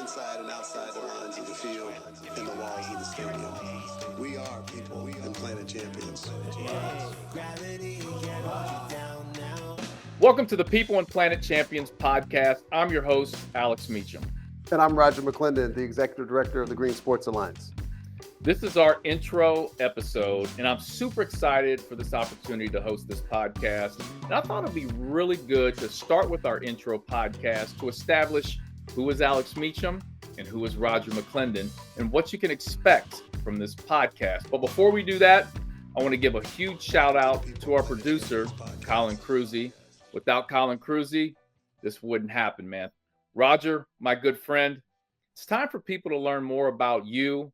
inside and outside the lines of the field and the walls of the stadium. We are people and planet champions. Welcome to the People and Planet Champions podcast. I'm your host, Alex Meacham. And I'm Roger McClendon, the Executive Director of the Green Sports Alliance. This is our intro episode, and I'm super excited for this opportunity to host this podcast. And I thought it'd be really good to start with our intro podcast to establish who is Alex Meacham and who is Roger McClendon and what you can expect from this podcast. But before we do that, I want to give a huge shout out to our producer, Colin Cruzy. Without Colin Cruzy, this wouldn't happen, man. Roger, my good friend, it's time for people to learn more about you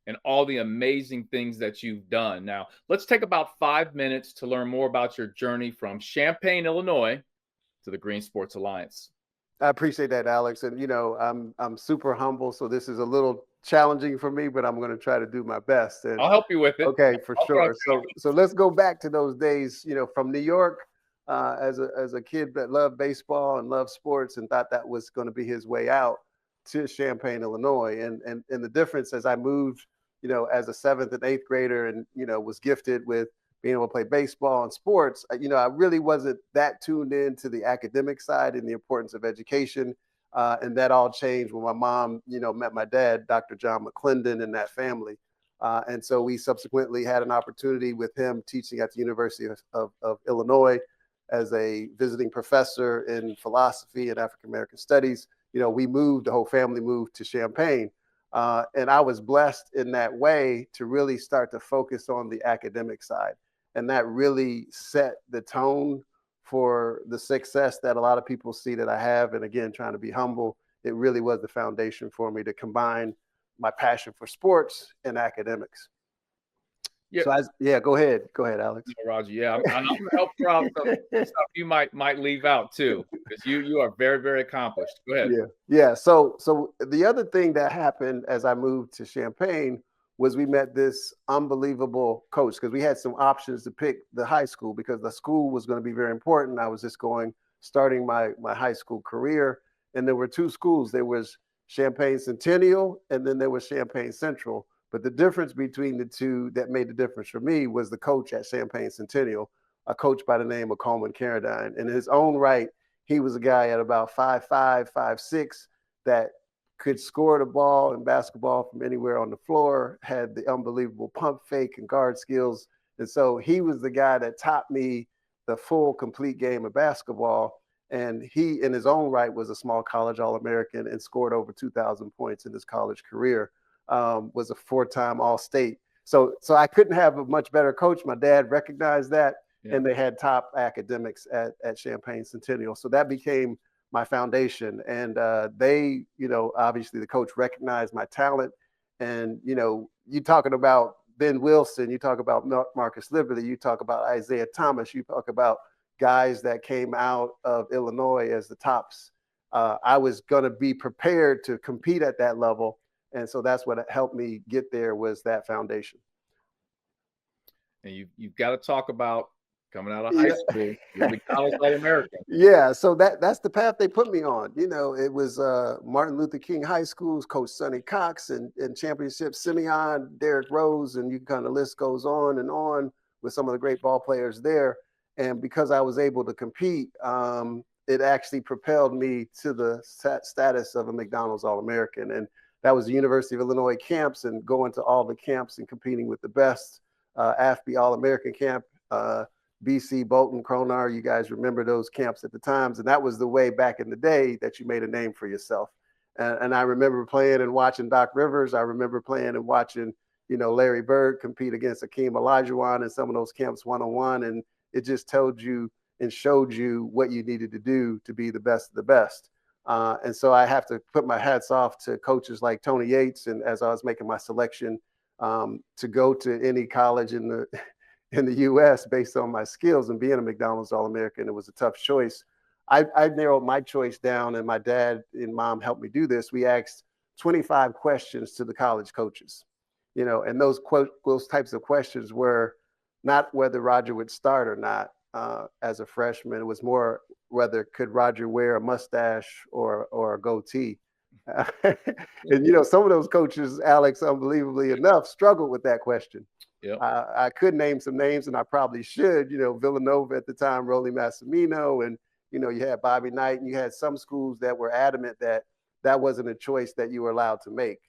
and all the amazing things that you've done. Now, let's take about 5 minutes to learn more about your journey from Champaign, Illinois to the Green Sports Alliance. I appreciate that, Alex. And, I'm super humble, so this is a little challenging for me, but I'm going to try to do my best. And I'll help you with it. Okay, for sure. So let's go back to those days, from New York, as a kid that loved baseball and loved sports and thought that was going to be his way out to Champaign, Illinois. And the difference as I moved, as a 7th and 8th grader and, was gifted with being able to play baseball and sports, I really wasn't that tuned into the academic side and the importance of education. And that all changed when my mom, met my dad, Dr. John McClendon, and that family. And so we subsequently had an opportunity with him teaching at the University of Illinois as a visiting professor in philosophy and African-American studies. The whole family moved to Champaign. And I was blessed in that way to really start to focus on the academic side. And that really set the tone for the success that a lot of people see that I have. And again, trying to be humble, it really was the foundation for me to combine my passion for sports and academics. Yeah. So go ahead, Alex. Yeah, Roger. Yeah, I'm going to help you out. Some stuff you might leave out too, because you are very, very accomplished. Go ahead. Yeah. So the other thing that happened as I moved to Champaign was we met this unbelievable coach, because we had some options to pick the high school because the school was going to be very important. I was just starting my high school career, and there were two schools. There was Champaign Centennial, and then there was Champaign Central. But the difference between the two that made the difference for me was the coach at Champaign Centennial, a coach by the name of Coleman Carradine. In his own right, he was a guy at about 5'5", 5'6", that could score the ball in basketball from anywhere on the floor, had the unbelievable pump fake and guard skills. And so he was the guy that taught me the full, complete game of basketball. And he, in his own right, was a small college All-American and scored over 2,000 points in his college career. Was a 4-time All-State. So I couldn't have a much better coach. My dad recognized that, and they had top academics at Champaign Centennial. So that became my foundation. And they, obviously the coach recognized my talent. And, you talking about Ben Wilson, you talk about Marcus Liberty, you talk about Isaiah Thomas, you talk about guys that came out of Illinois as the tops. I was going to be prepared to compete at that level. And so that's what helped me get there, was that foundation. And you've got to talk about coming out of high school, you're McDonald's All-American. Yeah, so that's the path they put me on. It was Martin Luther King High School's Coach Sonny Cox and championship Simeon, Derrick Rose, and you kind of list goes on and on with some of the great ball players there. And because I was able to compete, it actually propelled me to the status of a McDonald's All-American. And that was the University of Illinois camps, and going to all the camps and competing with the best. AFB All-American camp, BC, Bolton, Cronar, you guys remember those camps at the times. And that was the way back in the day that you made a name for yourself. And I remember playing and watching Doc Rivers. I remember playing and watching, Larry Bird compete against Akeem Olajuwon in some of those camps one-on-one. And it just told you and showed you what you needed to do to be the best of the best. And so I have to put my hats off to coaches like Tony Yates. And as I was making my selection to go to any college in the U.S. based on my skills and being a McDonald's All-American, it was a tough choice. I narrowed my choice down, and my dad and mom helped me do this. We asked 25 questions to the college coaches, and those types of questions were not whether Roger would start or not as a freshman. It was more whether could Roger wear a mustache or a goatee And, some of those coaches, Alex, unbelievably enough, struggled with that question. Yep. I could name some names, and I probably should. Villanova at the time, Rolly Massimino, and you had Bobby Knight, and you had some schools that were adamant that that wasn't a choice that you were allowed to make.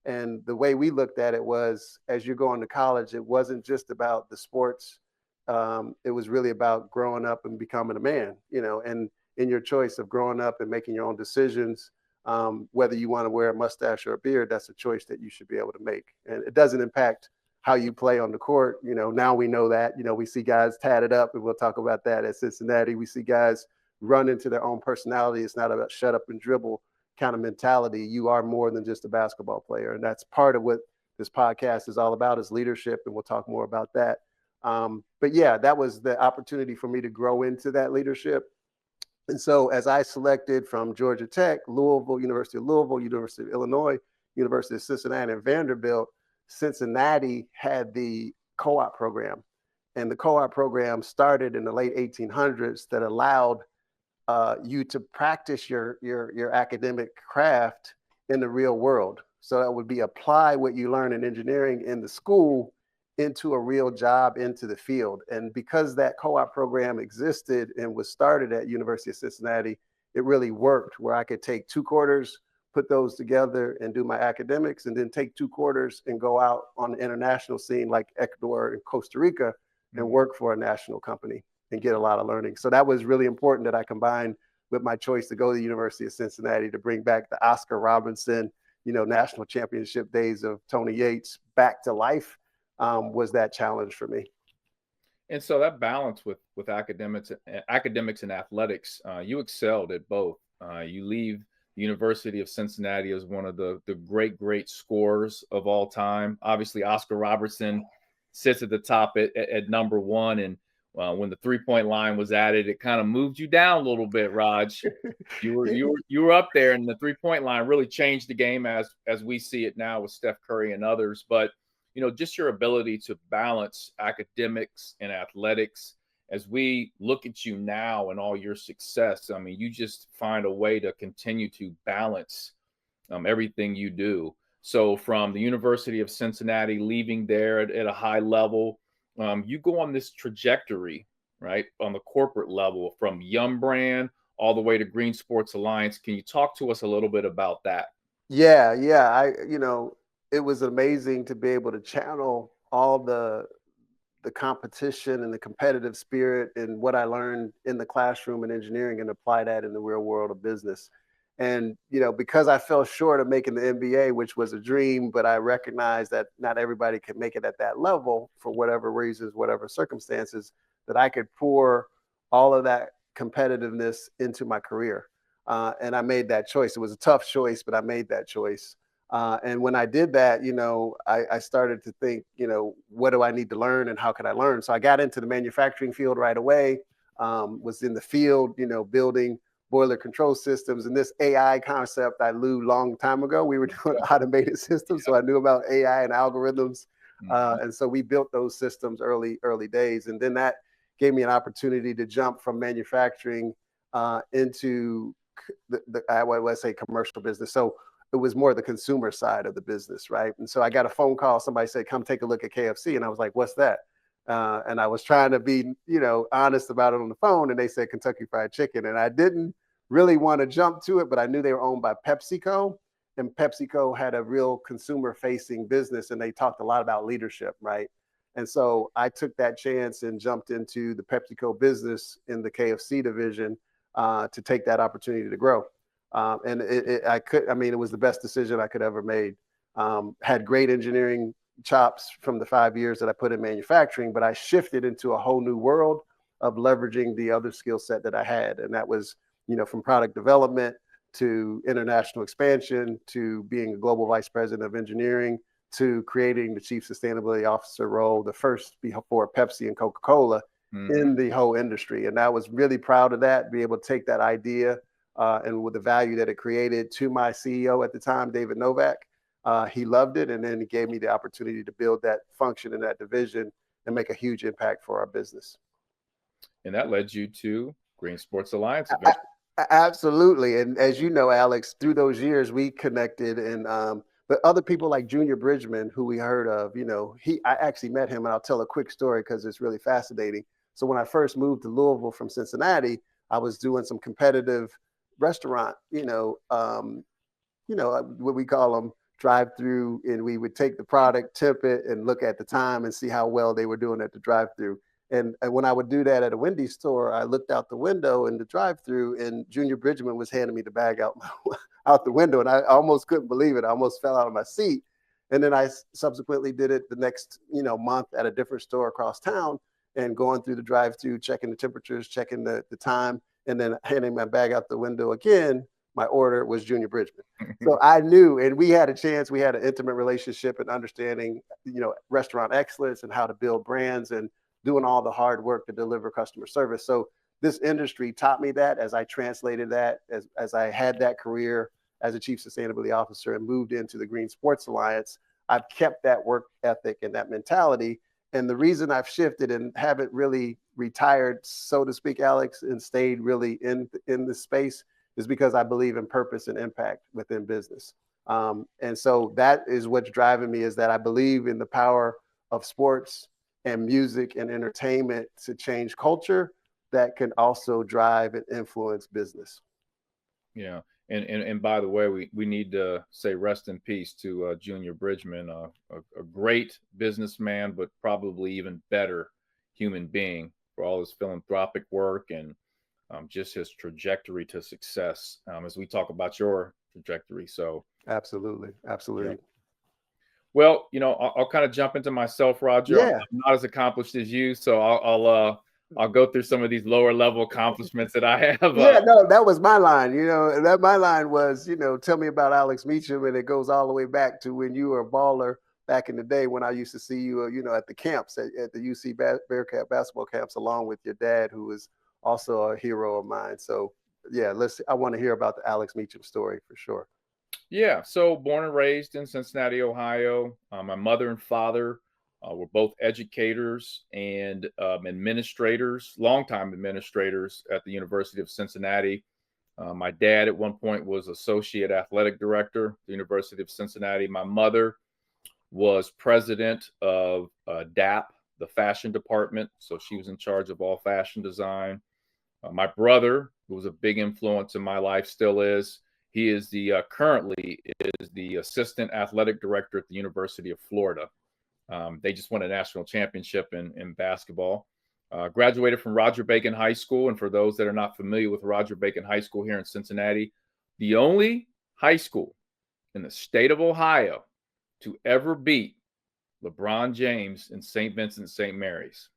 And the way we looked at it was, as you're going to college, it wasn't just about the sports. It was really about growing up and becoming a man, and in your choice of growing up and making your own decisions, whether you want to wear a mustache or a beard, that's a choice that you should be able to make. And it doesn't impact how you play on the court. Now we know that, we see guys tatted up, and we'll talk about that at Cincinnati. We see guys run into their own personality. It's not about shut up and dribble kind of mentality. You are more than just a basketball player. And that's part of what this podcast is all about, is leadership. And we'll talk more about that. But yeah, that was the opportunity for me to grow into that leadership. And so as I selected from Georgia Tech, Louisville, University of Louisville, University of Illinois, University of Cincinnati, and Vanderbilt, Cincinnati had the co-op program. And the co-op program started in the late 1800s that allowed you to practice your academic craft in the real world. So that would be apply what you learn in engineering in the school into a real job, into the field. And because that co-op program existed and was started at University of Cincinnati, it really worked, where I could take 2 quarters, put those together and do my academics, and then take 2 quarters and go out on the international scene like Ecuador and Costa Rica and work for a national company and get a lot of learning. So that was really important, that I combined with my choice to go to the University of Cincinnati to bring back the Oscar Robertson, national championship days of Tony Yates back to life, was that challenge for me. And so that balance with academics and athletics, you excelled at both. You leave the University of Cincinnati as one of the great scorers of all time. Obviously, Oscar Robertson sits at the top at number 1. And when the 3-point line was added, it kind of moved you down a little bit, Raj. You were up there, and the 3-point line really changed the game as we see it now with Steph Curry and others. But just your ability to balance academics and athletics, as we look at you now and all your success, I mean, you just find a way to continue to balance everything you do. So from the University of Cincinnati, leaving there at a high level, you go on this trajectory, right, on the corporate level, from Yum Brand all the way to Green Sports Alliance. Can you talk to us a little bit about that? Yeah. It was amazing to be able to channel all the competition and the competitive spirit and what I learned in the classroom in engineering and apply that in the real world of business. And, because I fell short of making the NBA, which was a dream, but I recognized that not everybody could make it at that level for whatever reasons, whatever circumstances, that I could pour all of that competitiveness into my career. And I made that choice. It was a tough choice, but I made that choice. And when I did that, I started to think, what do I need to learn and how can I learn? So I got into the manufacturing field right away, was in the field, building boiler control systems. And this AI concept I knew long time ago. We were doing automated systems, so I knew about AI and algorithms. And so we built those systems early days. And then that gave me an opportunity to jump from manufacturing into I would say commercial business. So it was more the consumer side of the business, right? And so I got a phone call. Somebody said, "Come take a look at KFC," and I was like, "What's that?" And I was trying to be, honest about it on the phone, and they said Kentucky Fried Chicken, and I didn't really want to jump to it, but I knew they were owned by PepsiCo, and PepsiCo had a real consumer-facing business, and they talked a lot about leadership, right? And so I took that chance and jumped into the PepsiCo business in the KFC division to take that opportunity to grow. And it was the best decision I could ever made. Had great engineering chops from the 5 years that I put in manufacturing, but I shifted into a whole new world of leveraging the other skill set that I had. And that was, from product development to international expansion, to being a global vice president of engineering, to creating the chief sustainability officer role, the first before Pepsi and Coca-Cola in the whole industry. And I was really proud of that, be able to take that idea and with the value that it created to my CEO at the time, David Novak. He loved it, and then he gave me the opportunity to build that function in that division and make a huge impact for our business. And that led you to Green Sports Alliance eventually. Absolutely. And as you know, Alex, through those years we connected, and but other people like Junior Bridgman, who we heard of, I actually met him, and I'll tell a quick story because it's really fascinating. So when I first moved to Louisville from Cincinnati, I was doing some competitive restaurant, what we call them drive through, and we would take the product, tip it, and look at the time and see how well they were doing at the drive through. And when I would do that at a Wendy's store, I looked out the window in the drive through, and Junior Bridgman was handing me the bag out the window, and I almost couldn't believe it. I almost fell out of my seat. And then I subsequently did it the next month at a different store across town, and going through the drive through, checking the temperatures, checking the time, and then handing my bag out the window again. My order was Junior Bridgman. So I knew, and we had an intimate relationship and understanding, restaurant excellence and how to build brands and doing all the hard work to deliver customer service. So this industry taught me that as I translated that, as I had that career as a chief sustainability officer and moved into the Green Sports Alliance. I've kept that work ethic and that mentality. And the reason I've shifted and haven't really retired, so to speak, Alex, and stayed really in this space is because I believe in purpose and impact within business. And so that is what's driving me, is that I believe in the power of sports and music and entertainment to change culture that can also drive and influence business. Yeah. And by the way, we need to say rest in peace to Junior Bridgman, a great businessman, but probably even better human being for all his philanthropic work and just his trajectory to success, as we talk about your trajectory. So absolutely. Yeah. Well, I'll kind of jump into myself, Roger. Yeah. I'm not as accomplished as you, so I'll go through some of these lower level accomplishments that I have. Yeah, no, that was my line. That my line was, tell me about Alex Meacham, and it goes all the way back to when you were a baller back in the day, when I used to see you, at the camps at the UC Bearcat basketball camps, along with your dad, who was also a hero of mine. So yeah, I want to hear about the Alex Meacham story for sure. Yeah, so born and raised in Cincinnati, Ohio. My mother and father were both educators and administrators, longtime administrators at the University of Cincinnati. My dad at one point was associate athletic director at the University of Cincinnati. My mother was president of DAP, the fashion department. So she was in charge of all fashion design. My brother, who was a big influence in my life, still is. He is currently is the assistant athletic director at the University of Florida. They just won a national championship in basketball. Graduated from Roger Bacon High School. And for those that are not familiar with Roger Bacon High School here in Cincinnati, the only high school in the state of Ohio to ever beat LeBron James in St. Vincent St. Mary's.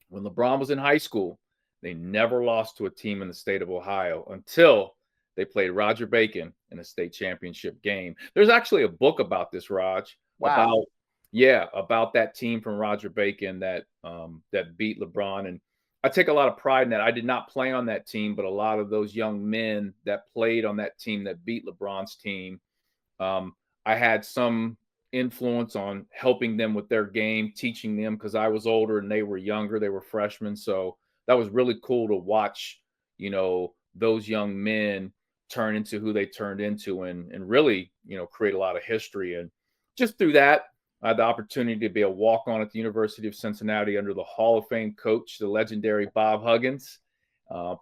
When LeBron was in high school, they never lost to a team in the state of Ohio until they played Roger Bacon in a state championship game. There's actually a book about this, Raj. Wow. About that team from Roger Bacon that beat LeBron. And I take a lot of pride in that. I did not play on that team, but a lot of those young men that played on that team that beat LeBron's team, I had some influence on helping them with their game, teaching them, because I was older and they were younger. They were freshmen. So that was really cool to watch, those young men turn into who they turned into and really, create a lot of history. And just through that, I had the opportunity to be a walk-on at the University of Cincinnati under the Hall of Fame coach, the legendary Bob Huggins.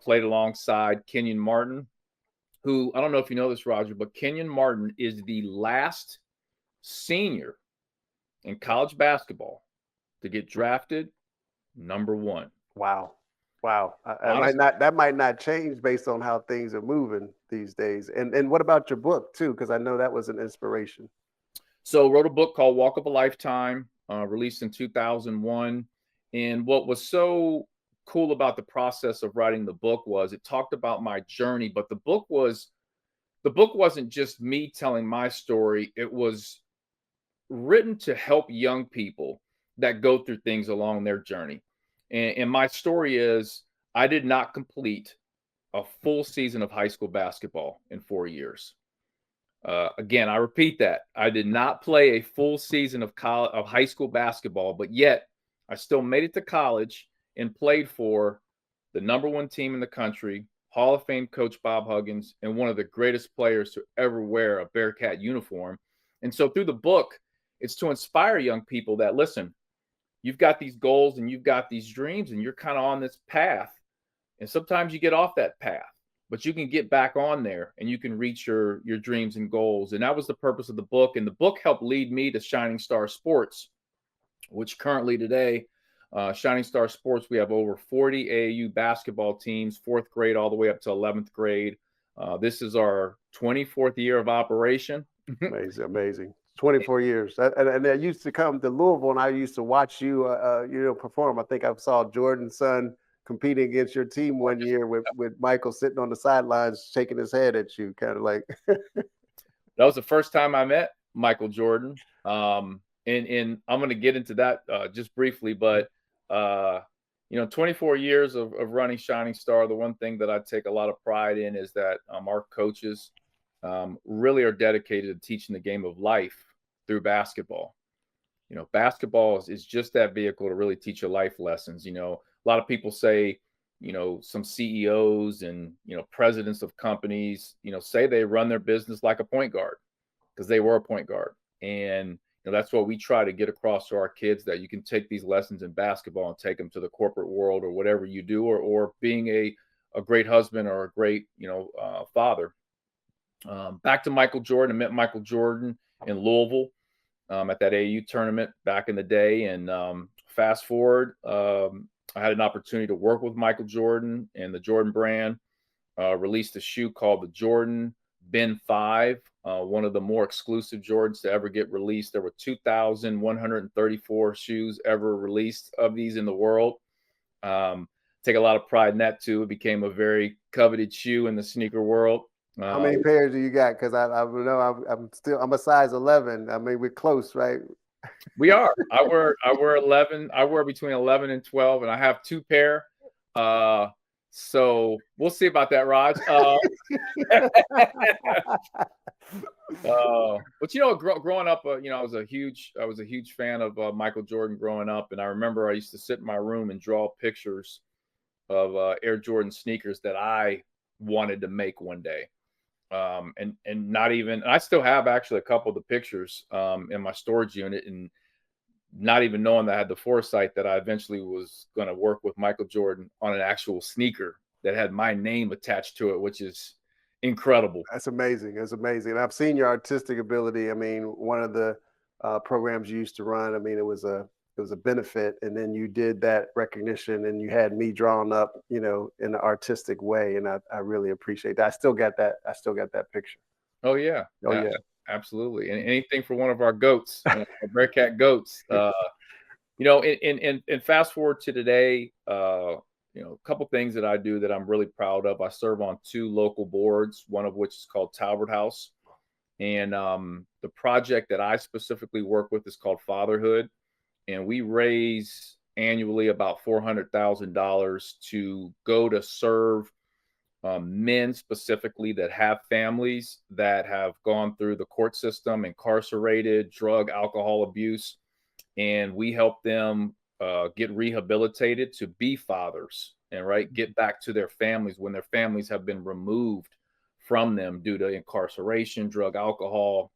Played alongside Kenyon Martin, who, I don't know if you know this, Roger, but Kenyon Martin is the last senior in college basketball to get drafted number 1. Wow. That might not change based on how things are moving these days. And what about your book too? Because I know that was an inspiration. So wrote a book called Walk of a Lifetime, released in 2001. And what was so cool about the process of writing the book was it talked about my journey, but the book wasn't just me telling my story. It was written to help young people that go through things along their journey. And my story is I did not complete a full season of high school basketball in 4 years. Again, I repeat that. I did not play a full season of high school basketball, but yet I still made it to college and played for the number 1 team in the country, Hall of Fame coach Bob Huggins, and one of the greatest players to ever wear a Bearcat uniform. And so through the book, it's to inspire young people that, listen, you've got these goals and you've got these dreams and you're kind of on this path. And sometimes you get off that path, but you can get back on there and you can reach your dreams and goals. And that was the purpose of the book. And the book helped lead me to Shining Star Sports, which currently today, Shining Star Sports, we have over 40 AAU basketball teams, 4th grade all the way up to 11th grade. This is our 24th year of operation. Amazing. 24 years. And I used to come to Louisville, and I used to watch you, perform. I think I saw Jordan's son competing against your team one year with Michael sitting on the sidelines, shaking his head at you, kind of like. That was the first time I met Michael Jordan. And I'm going to get into that just briefly, but 24 years of running Shining Star, the one thing that I take a lot of pride in is that our coaches really are dedicated to teaching the game of life through basketball. Basketball is just that vehicle to really teach you life lessons. A lot of people say, some CEOs and, presidents of companies, say they run their business like a point guard because they were a point guard. And that's what we try to get across to our kids, that you can take these lessons in basketball and take them to the corporate world or whatever you do, or being a great husband or a great, father. Back to Michael Jordan. I met Michael Jordan in Louisville at that AAU tournament back in the day. And fast forward, I had an opportunity to work with Michael Jordan, and the Jordan brand released a shoe called the Jordan Ben 5, one of the more exclusive Jordans to ever get released. There were 2,134 shoes ever released of these in the world. Take a lot of pride in that too. It became a very coveted shoe in the sneaker world. How many pairs do you got? Because I know I'm a size 11. I mean, we're close, right? We are. I wear 11. I wear between 11 and 12, and I have 2 pair. So we'll see about that, Raj. But growing up, I was a huge fan of Michael Jordan growing up, and I remember I used to sit in my room and draw pictures of Air Jordan sneakers that I wanted to make one day. And not even, I still have actually a couple of the pictures in my storage unit, and not even knowing that I had the foresight that I eventually was going to work with Michael Jordan on an actual sneaker that had my name attached to it, which is incredible. That's amazing. That's amazing. And I've seen your artistic ability. I mean, one of the programs you used to run, I mean, it was a benefit, and then you did that recognition, and you had me drawn up, in an artistic way, and I really appreciate that. I still got that picture. Oh yeah. Yeah. Absolutely. And anything for one of our goats, our Bearcat goats. And fast forward to today, a couple things that I do that I'm really proud of. I serve on 2 local boards, one of which is called Talbert House. And the project that I specifically work with is called Fatherhood. And we raise annually about $400,000 to go to serve men specifically that have families that have gone through the court system, incarcerated, drug, alcohol abuse. And we help them get rehabilitated to be fathers and get back to their families when their families have been removed from them due to incarceration, drug, alcohol,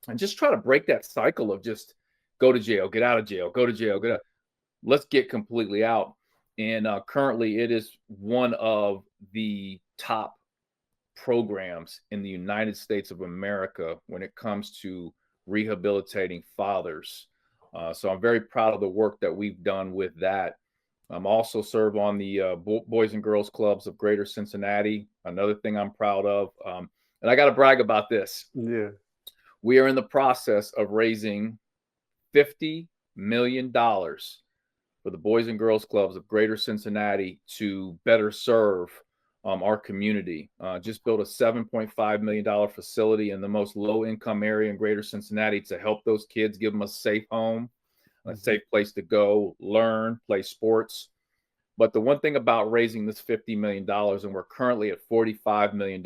and just try to break that cycle of just go to jail, get out of jail, go to jail, get out. Let's get completely out. And currently it is one of the top programs in the United States of America when it comes to rehabilitating fathers. So I'm very proud of the work that we've done with that. I'm also serve on the Boys and Girls Clubs of Greater Cincinnati. Another thing I'm proud of. And I got to brag about this. Yeah. We are in the process of raising $50 million for the Boys and Girls Clubs of Greater Cincinnati to better serve our community. Just built a $7.5 million facility in the most low-income area in Greater Cincinnati to help those kids, give them a safe home, a safe place to go, learn, play sports. But the one thing about raising this $50 million, and we're currently at $45 million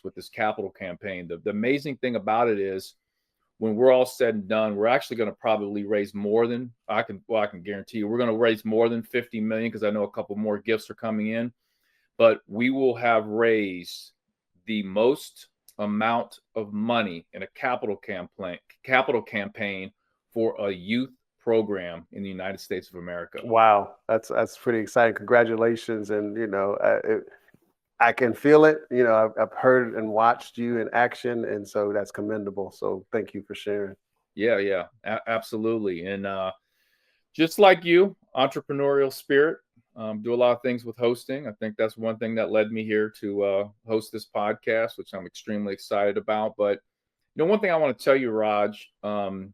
with this capital campaign, the amazing thing about it is when we're all said and done, we're actually going to probably raise more than, I can guarantee you, we're going to raise more than $50 million because I know a couple more gifts are coming in. but we will have raised the most amount of money in a capital campaign for a youth program in the United States of America. Wow, that's pretty exciting. Congratulations, and I can feel it. I've heard and watched you in action, and so that's commendable. So thank you for sharing. Yeah, absolutely. And just like you, entrepreneurial spirit. Do a lot of things with hosting. I think that's one thing that led me here to host this podcast, which I'm extremely excited about. But one thing I want to tell you, Raj, and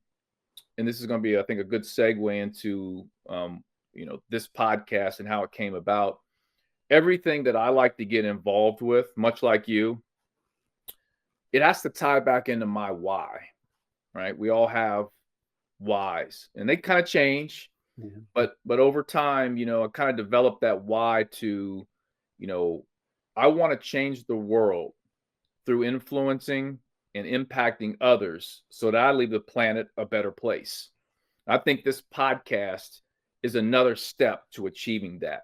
this is going to be, I think, a good segue into this podcast and how it came about. Everything that I like to get involved with, much like you, it has to tie back into my why, right? We all have whys, and they kind of change. Yeah. But over time, I kind of developed that why to, I want to change the world through influencing and impacting others so that I leave the planet a better place. I think this podcast is another step to achieving that.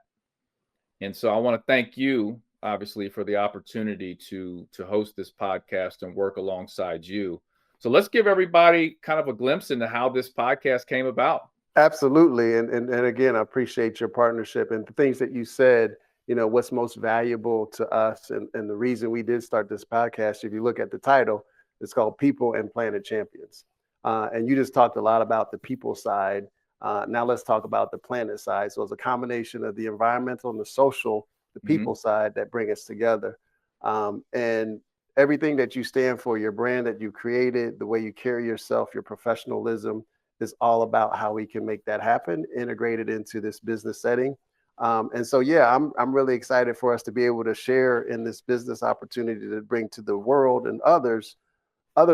And so I want to thank you, obviously, for the opportunity to host this podcast and work alongside you. So let's give everybody kind of a glimpse into how this podcast came about. Absolutely. And again, I appreciate your partnership and the things that you said, what's most valuable to us. And the reason we did start this podcast, if you look at the title, it's called People and Planet Champions. And you just talked a lot about the people side. Now let's talk about the planet side. So it's a combination of the environmental and the social, the people side that bring us together. And everything that you stand for, your brand that you created, the way you carry yourself, your professionalism, is all about how we can make that happen, integrated into this business setting. And so, yeah, I'm really excited for us to be able to share in this business opportunity to bring to the world and other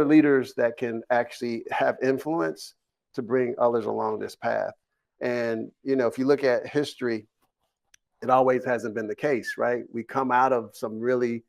leaders that can actually have influence to bring others along this path. And, if you look at history, it always hasn't been the case, right? We come out of some really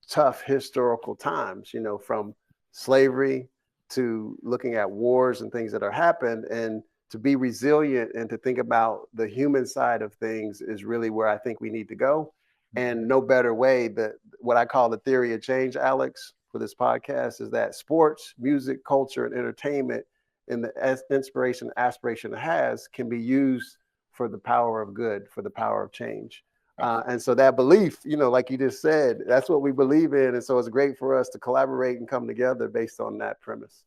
tough historical times, from slavery to looking at wars and things that are happened, and to be resilient and to think about the human side of things is really where I think we need to go. And no better way that what I call the theory of change, Alex, for this podcast is that sports, music, culture, and entertainment and the inspiration, aspiration it has can be used for the power of good, for the power of change. And so that belief, like you just said, that's what we believe in. And so it's great for us to collaborate and come together based on that premise.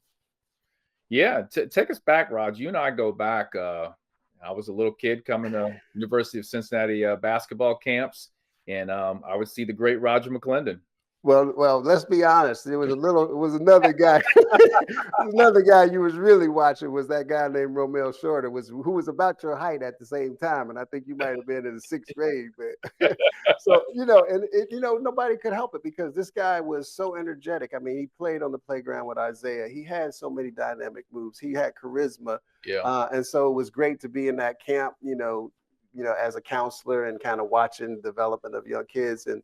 Yeah. Take us back, Raj. You and I go back. I was a little kid coming to University of Cincinnati basketball camps, and I would see the great Roger McClendon. Well, let's be honest. It was another guy. Another guy you was really watching was that guy named Romel Shorter, who was about your height at the same time, and I think you might have been in the 6th grade. But so nobody could help it because this guy was so energetic. I mean, he played on the playground with Isaiah. He had so many dynamic moves. He had charisma. Yeah. And so it was great to be in that camp. As a counselor and kind of watching the development of young kids. And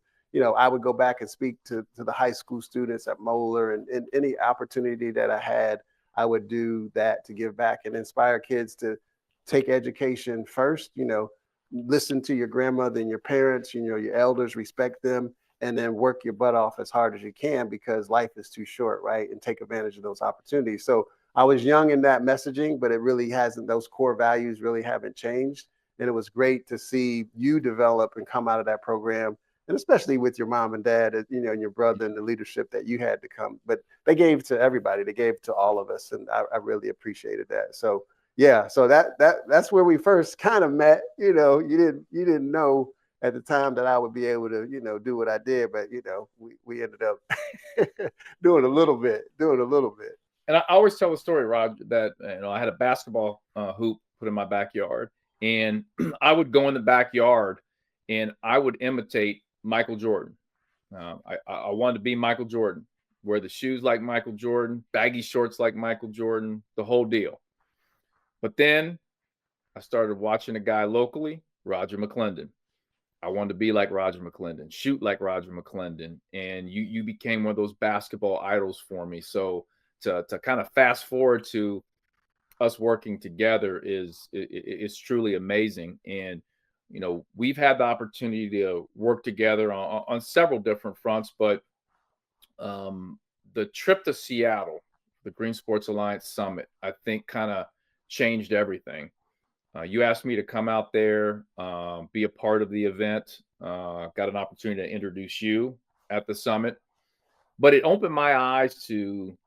I would go back and speak to the high school students at Moeller, and any opportunity that I had, I would do that to give back and inspire kids to take education first, listen to your grandmother and your parents, your elders, respect them, and then work your butt off as hard as you can because life is too short, right? And take advantage of those opportunities. So I was young in that messaging, but it really hasn't, those core values really haven't changed. And it was great to see you develop and come out of that program. And especially with your mom and dad, and your brother and the leadership that you had to come, but they gave to everybody. They gave to all of us, and I really appreciated that. So yeah, so that's where we first kind of met. You didn't know at the time that I would be able to do what I did, but we ended up doing a little bit. And I always tell the story, Rod, that I had a basketball hoop put in my backyard, and I would go in the backyard and I would imitate Michael Jordan. I wanted to be Michael Jordan, wear the shoes like Michael Jordan, baggy shorts like Michael Jordan, the whole deal. But then I started watching a guy locally, Roger McClendon. I wanted to be like Roger McClendon, shoot like Roger McClendon, and you became one of those basketball idols for me. So to kind of fast forward to us working together is truly amazing. And we've had the opportunity to work together on several different fronts, but the trip to Seattle, the Green Sports Alliance Summit, I think kind of changed everything. You asked me to come out there, be a part of the event. Got an opportunity to introduce you at the summit, but it opened my eyes to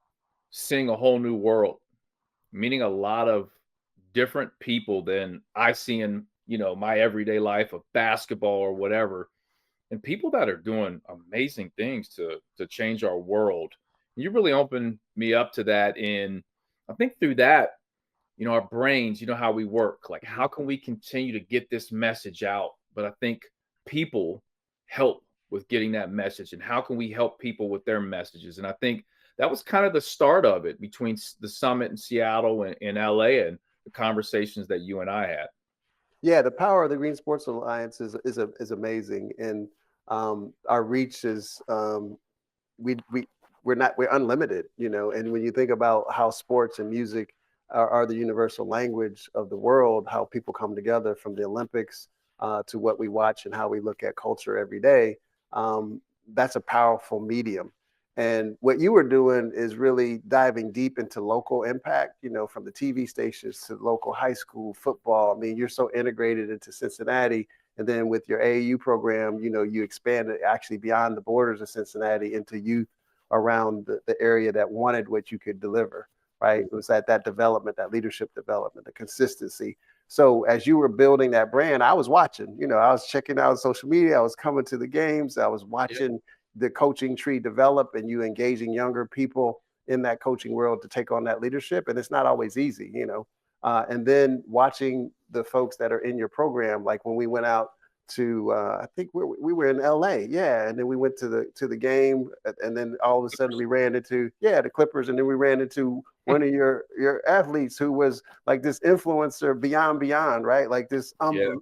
seeing a whole new world, meeting a lot of different people than I see in my everyday life of basketball or whatever, and people that are doing amazing things to change our world. You really opened me up to that, and I think through that, our brains, how we work, like how can we continue to get this message out? But I think people help with getting that message, and how can we help people with their messages? And I think that was kind of the start of it between the summit in Seattle and LA, and the conversations that you and I had. Yeah, the power of the Green Sports Alliance is amazing, and our reach is we're unlimited, And when you think about how sports and music are the universal language of the world, how people come together from the Olympics to what we watch and how we look at culture every day, that's a powerful medium. And what you were doing is really diving deep into local impact, from the TV stations to local high school football. I mean, you're so integrated into Cincinnati. And then with your AAU program, you expanded actually beyond the borders of Cincinnati into youth around the area that wanted what you could deliver, right? It was that development, that leadership development, the consistency. So as you were building that brand, I was watching, I was checking out social media. I was coming to the games. I was watching the coaching tree develop, and you engaging younger people in that coaching world to take on that leadership. And it's not always easy, and then watching the folks that are in your program, like when we went out to, I think we were in LA. Yeah. And then we went to the game, and then all of a sudden we ran into, the Clippers. And then we ran into one of your athletes who was like this influencer beyond, right? Like this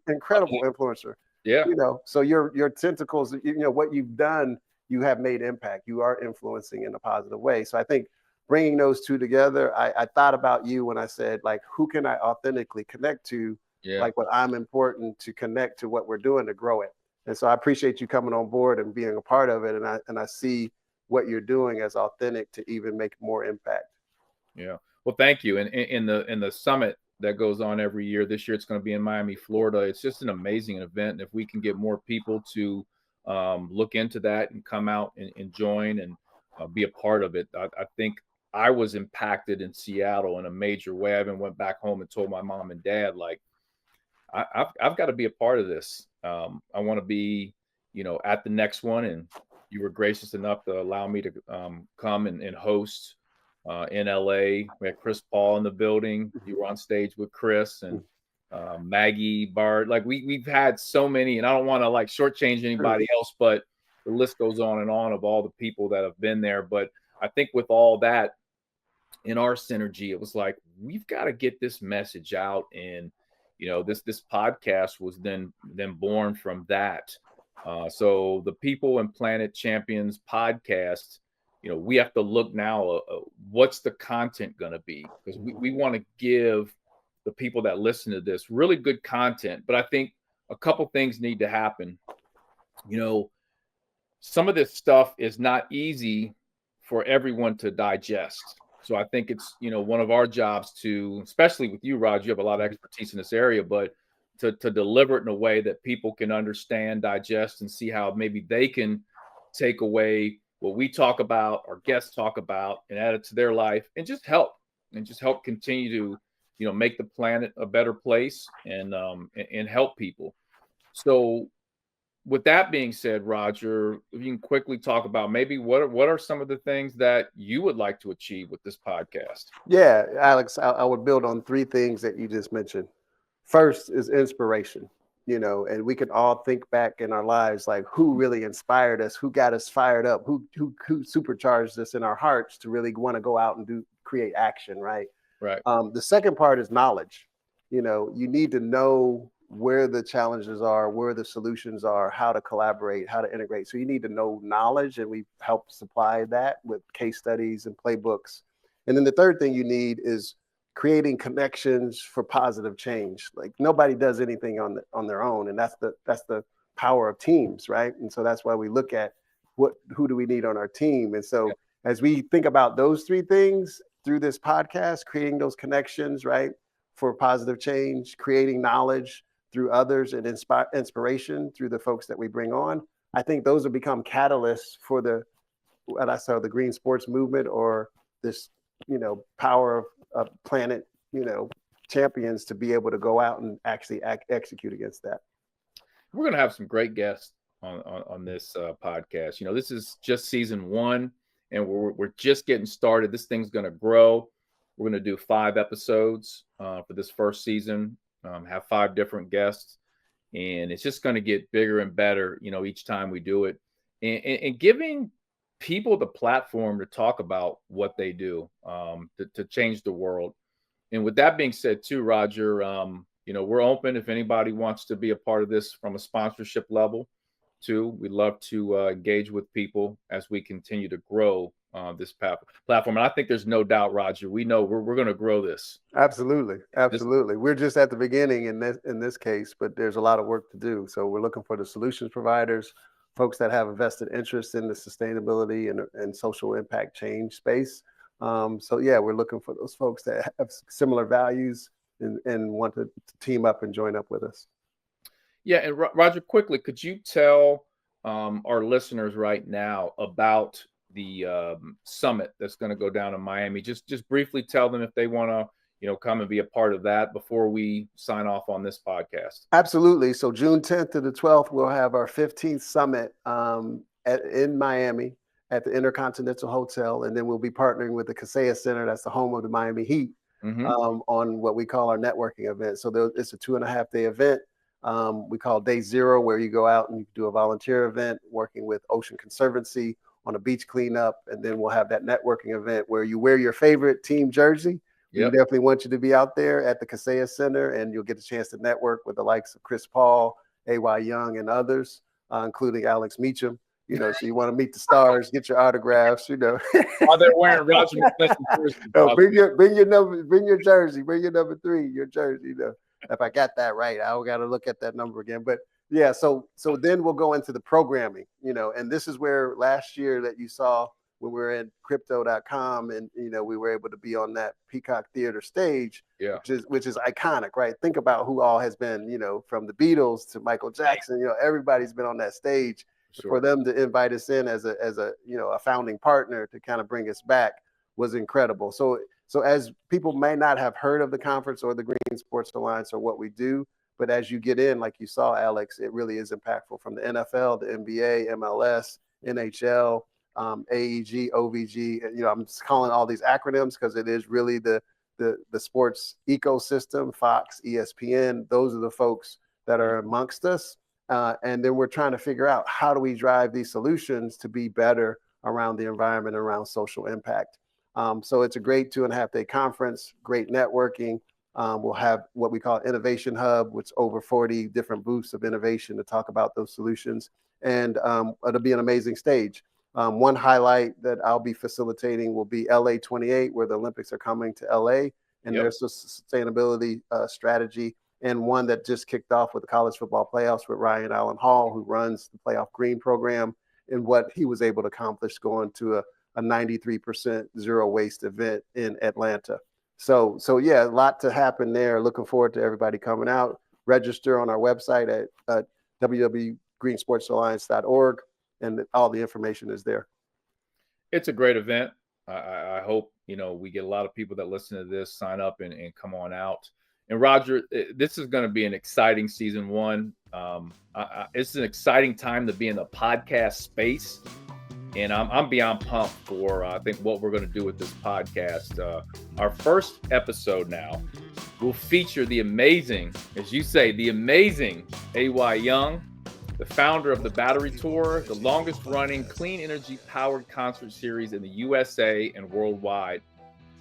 incredible influencer. Yeah. So your tentacles, what you've done, you have made impact. You are influencing in a positive way. So I think bringing those two together, I thought about you when I said, like, who can I authentically connect to? Like what I'm important to connect to what we're doing to grow it. And so I appreciate you coming on board and being a part of it. And I see what you're doing as authentic to even make more impact. Yeah. Well, thank you. And in the summit that goes on every year, this year it's going to be in Miami, Florida. It's just an amazing event. And if we can get more people to look into that and come out and join and be a part of it, I think I was impacted in Seattle in a major way. I even went back home and told my mom and dad, like, I've got to be a part of this. I want to be, at the next one. And you were gracious enough to allow me to come and host in LA. We had Chris Paul in the building. You were on stage with Chris and Maggie Bart. Like we've had so many, and I don't want to like shortchange anybody else, but the list goes on and on of all the people that have been there. But I think with all that in our synergy, it was like, we've got to get this message out. And this podcast was then born from that. So the People and Planet Champions podcast, we have to look now, what's the content going to be? Because we want to give the people that listen to this really good content. But I think a couple things need to happen. Some of this stuff is not easy for everyone to digest. So I think it's, one of our jobs to, especially with you, Rod, you have a lot of expertise in this area, but to deliver it in a way that people can understand, digest, and see how maybe they can take away what we talk about, our guests talk about, and add it to their life, and just help continue to, make the planet a better place and help people. So with that being said, Roger, if you can quickly talk about maybe what are some of the things that you would like to achieve with this podcast? Yeah, Alex, I would build on three things that you just mentioned. First is inspiration, and we can all think back in our lives, like who really inspired us, who got us fired up, who supercharged us in our hearts to really want to go out and create action, right? Right. The second part is knowledge. You need to know where the challenges are, where the solutions are, how to collaborate, how to integrate. So you need to know knowledge, and we help supply that with case studies and playbooks. And then the third thing you need is creating connections for positive change. Like nobody does anything on their own, and that's the power of teams, right? And so that's why we look at who do we need on our team. And so as we think about those three things through this podcast, creating those connections, right, for positive change, creating knowledge through others, and inspiration through the folks that we bring on, I think those will become catalysts for the green sports movement, or this, power of planet, champions to be able to go out and actually execute against that. We're going to have some great guests on this podcast. This is just season 1, and we're just getting started. This thing's going to grow. We're going to do 5 episodes for this first season, have 5 different guests, and it's just going to get bigger and better, each time we do it, and giving people the platform to talk about what they do to change the world. And with that being said too, Roger, we're open if anybody wants to be a part of this from a sponsorship level too. We'd love to engage with people as we continue to grow this platform. And I think there's no doubt, Roger, we know we're going to grow this. Absolutely. We're just at the beginning in this case, but there's a lot of work to do. So we're looking for the solutions providers, folks that have a vested interest in the sustainability and social impact change space. We're looking for those folks that have similar values and want to team up and join up with us. Yeah, and Roger, quickly, could you tell our listeners right now about the summit that's going to go down in Miami? Just briefly tell them if they want to, come and be a part of that before we sign off on this podcast. Absolutely. So June 10th to the 12th, we'll have our 15th summit in Miami at the Intercontinental Hotel, and then we'll be partnering with the Kaseya Center, that's the home of the Miami Heat, on what we call our networking event. So it's a 2.5-day event. We call Day 0, where you go out and you do a volunteer event working with Ocean Conservancy on a beach cleanup, and then we'll have that networking event where you wear your favorite team jersey. We definitely want you to be out there at the Kaseya Center, and you'll get a chance to network with the likes of Chris Paul, A.Y. Young, and others, including Alex Meacham. So you want to meet the stars, get your autographs. While they're wearing Roger McClendon jerseys. Bring your jersey, bring your number 3, your jersey. If I got that right, I got to look at that number again. But yeah, so then we'll go into the programming, and this is where last year that you saw when we were at crypto.com, and we were able to be on that Peacock Theater stage, which is iconic, right? Think about who all has been, from the Beatles to Michael Jackson, everybody's been on that stage. Sure. For them to invite us in as a founding partner to kind of bring us back was incredible. So as people may not have heard of the conference or the Green Sports Alliance or what we do, but as you get in, like you saw, Alex, it really is impactful, from the NFL, the NBA, MLS, NHL, AEG, OVG. I'm just calling all these acronyms because it is really the sports ecosystem. Fox, ESPN, those are the folks that are amongst us. And then we're trying to figure out, how do we drive these solutions to be better around the environment, around social impact. So it's a great 2.5-day conference, great networking. We'll have what we call Innovation Hub, which over 40 different booths of innovation to talk about those solutions. And it'll be an amazing stage. One highlight that I'll be facilitating will be LA 28, where the Olympics are coming to LA, and there's a sustainability strategy, and one that just kicked off with the college football playoffs with Ryan Allen Hall, who runs the Playoff Green program, and what he was able to accomplish going to a 93% zero waste event in Atlanta. So yeah, a lot to happen there. Looking forward to everybody coming out. Register on our website at www.greensportsalliance.org, and all the information is there. It's a great event. I hope, we get a lot of people that listen to this sign up and come on out. And Roger, this is going to be an exciting season 1. It's an exciting time to be in the podcast space. And I'm beyond pumped for, I think, what we're going to do with this podcast. Our first episode now will feature the amazing, as you say, the amazing A.Y. Young, the founder of the Battery Tour, the longest running clean energy powered concert series in the USA and worldwide.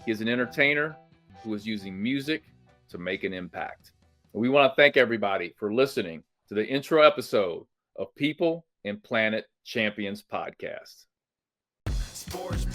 He is an entertainer who is using music to make an impact. And we want to thank everybody for listening to the intro episode of People and Planet Champions podcast. Sports